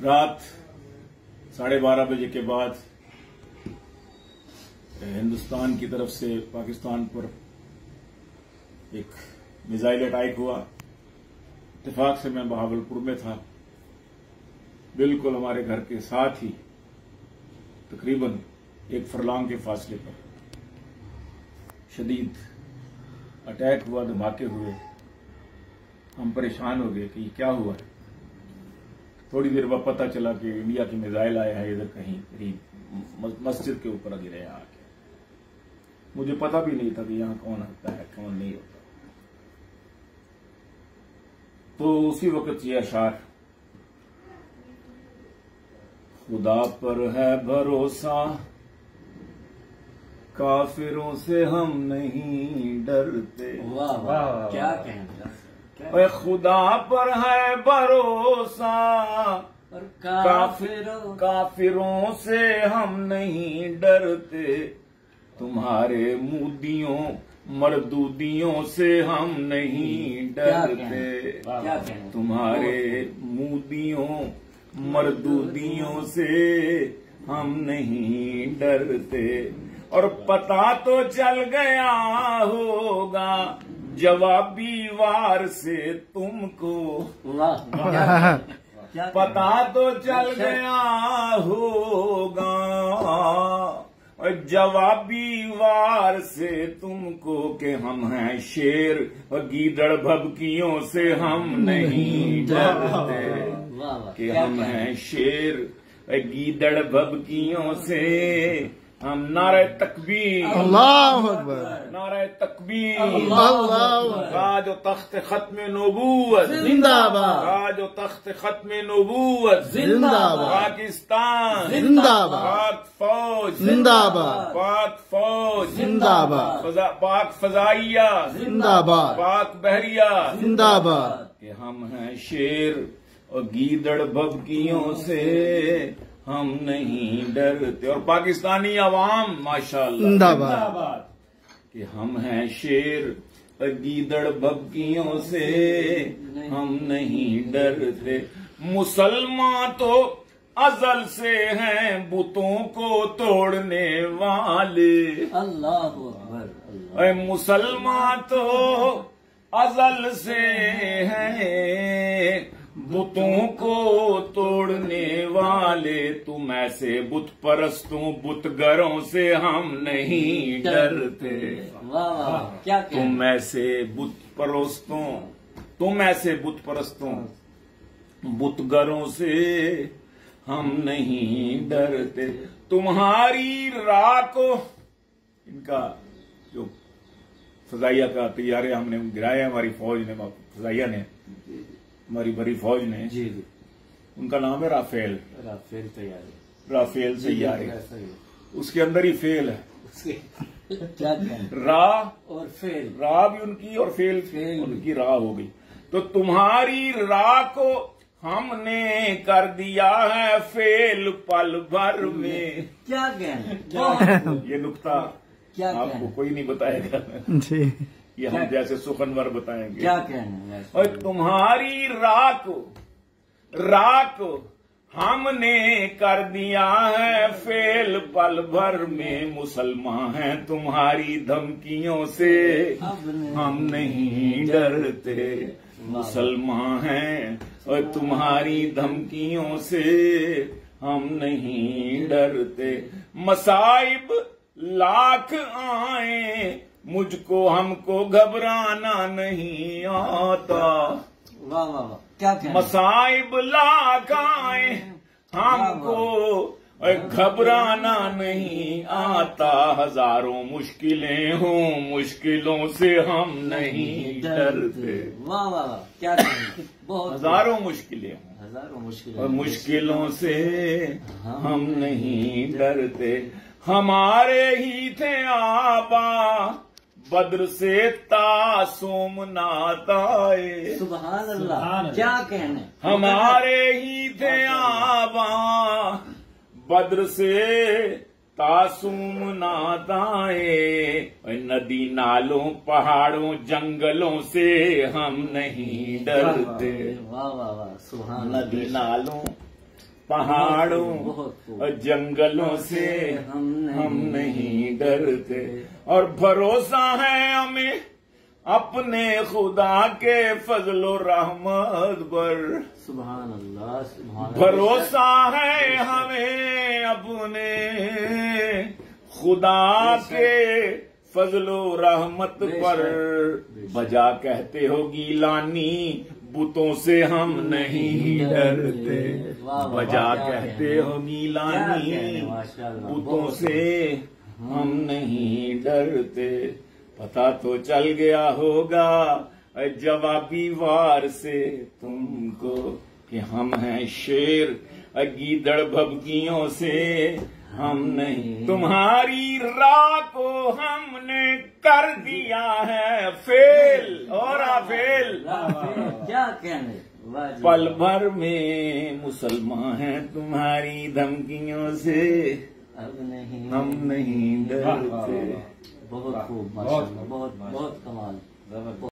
रात 12:30 बजे के बाद हिंदुस्तान की तरफ से पाकिस्तान पर एक मिसाइल अटैक हुआ। इत्तेफाक से मैं बहावलपुर में था, बिल्कुल हमारे घर के साथ ही तकरीबन 1 फरलांग के फासले पर शदीद अटैक हुआ, धमाके हुए। हम परेशान हो गए कि ये क्या हुआ है। थोड़ी देर बाद पता चला कि इंडिया की मिसाइल आया है इधर कहीं करीब मस्जिद के ऊपर गिरे आके। मुझे पता भी नहीं था कि यहां कौन होता है कौन नहीं होता। तो उसी वक्त ये अशार, खुदा पर है भरोसा, काफिरों से हम नहीं डरते। वाह वाह, क्या कहना। खुदा पर है भरोसा, काफिरों से हम नहीं डरते। तुम्हारे मुदियों मरदूदियों से हम नहीं डरते। तुम्हारे मुदियों मरदूदियों से हम नहीं डरते। और पता तो चल गया होगा जवाबी वार से तुमको। पता तो चल गया होगा जवाबी वार से तुमको कि हम हैं शेर और गीदड़ भभकियों से हम नहीं डरते। कि हम हैं शेर गीदड़ भभकियों से हम। नारे तकबीर, अल्लाहु अकबर, नारे तकबीर, अल्लाहु अकबर। राज व तख्त खत्म नबूवत जिंदाबाद, राज व तख्त खत्म नबूवत जिंदाबाद, पाकिस्तान जिंदाबाद, पाक फौज जिंदाबाद, पाक फौज जिंदाबाद, पाक फजाइया जिंदाबाद, पाक बहरिया जिंदाबाद। कि हम हैं शेर और गीदड़ भभकियों से हम नहीं डरते। और पाकिस्तानी अवाम माशाअल्लाह जिंदाबाद। कि हम हैं शेर और गीदड़ भभकियों से हम नहीं डरते। मुसलमान तो अजल से हैं बुतों को तोड़ने वाले। अल्लाह अकबर। मुसलमान तो अजल से हैं बुतों को तोड़ने वाले। तुम ऐसे बुत परस्तों बुतगरों से हम नहीं डरते। वाह, क्या तुम ऐसे बुत परस्तों, तुम ऐसे बुत परस्तों बुतगरों से हम नहीं डरते। तुम्हारी राह को, इनका जो फजाइया का तैयारे हमने गिराया हमारी फौज ने, फजाइया ने, हमारी बड़ी फौज ने जी। उनका नाम है राफेल। राफेल तैयारी, राफेल तैयारी, उसके अंदर ही फेल है। क्या रा और फेल, रा भी उनकी और फेल उनकी राह हो गई। तो तुम्हारी राह को हमने कर दिया है फेल पल भर में। क्या कहना। ये नुक्ता क्या आपको कोई नहीं बताएगा जी, ये हम जैसे सुखनवर बताएंगे। क्या कहना। और तुम्हारी राह को हमने कर दिया है फेल पल भर में। मुसलमान हैं तुम्हारी धमकियों से हम नहीं डरते। मुसलमान हैं और तुम्हारी धमकियों से हम नहीं डरते। मसाइब लाख आए मुझको हमको घबराना नहीं आता। वाह वाह वाह, क्या कहना। मसाइब लाख आए हमको घबराना नहीं आता। हजारों मुश्किलें हों मुश्किलों से हम नहीं डरते। वाह वाह वाह, क्या कहना। बहुत हजारों मुश्किलें हों, हजारों मुश्किलें और मुश्किलों से हम नहीं डरते। हमारे ही थे आबा बद्र से ता सोमनाथ आए। सुभान अल्लाह, क्या कहने। हमारे ही थे आबा बद्र से तासुमनाथ आए। नदी नालों पहाड़ों जंगलों से हम नहीं डरते। वाह वाह वाह, सुभान। नदी नालों पहाड़ों बहुत खूब। और जंगलों से हम नहीं डरते, और भरोसा है हमें अपने खुदा के फजलो रहमत पर। सुभान अल्लाह, सुभान अल्लाह। भरोसा है हमें अपने खुदा के फजलो रहमत पर। बजा कहते हो गीलानी, बुतों से हम नहीं डरते। बजा कहते हो गीलानी, बुतों से हम नहीं डरते। पता तो चल गया होगा जवाबी वार से तुमको कि हम हैं शेर गीदड़ भभकियों से हम नहीं। तुम्हारी राह को हमने कर दिया है फेल, और फेल। क्या कहने, वाह जी। पल भर में मुसलमान हैं तुम्हारी धमकियों से अब नहीं, हम नहीं डरते। बहुत खूब, माशाअल्लाह, बहुत बहुत कमाल।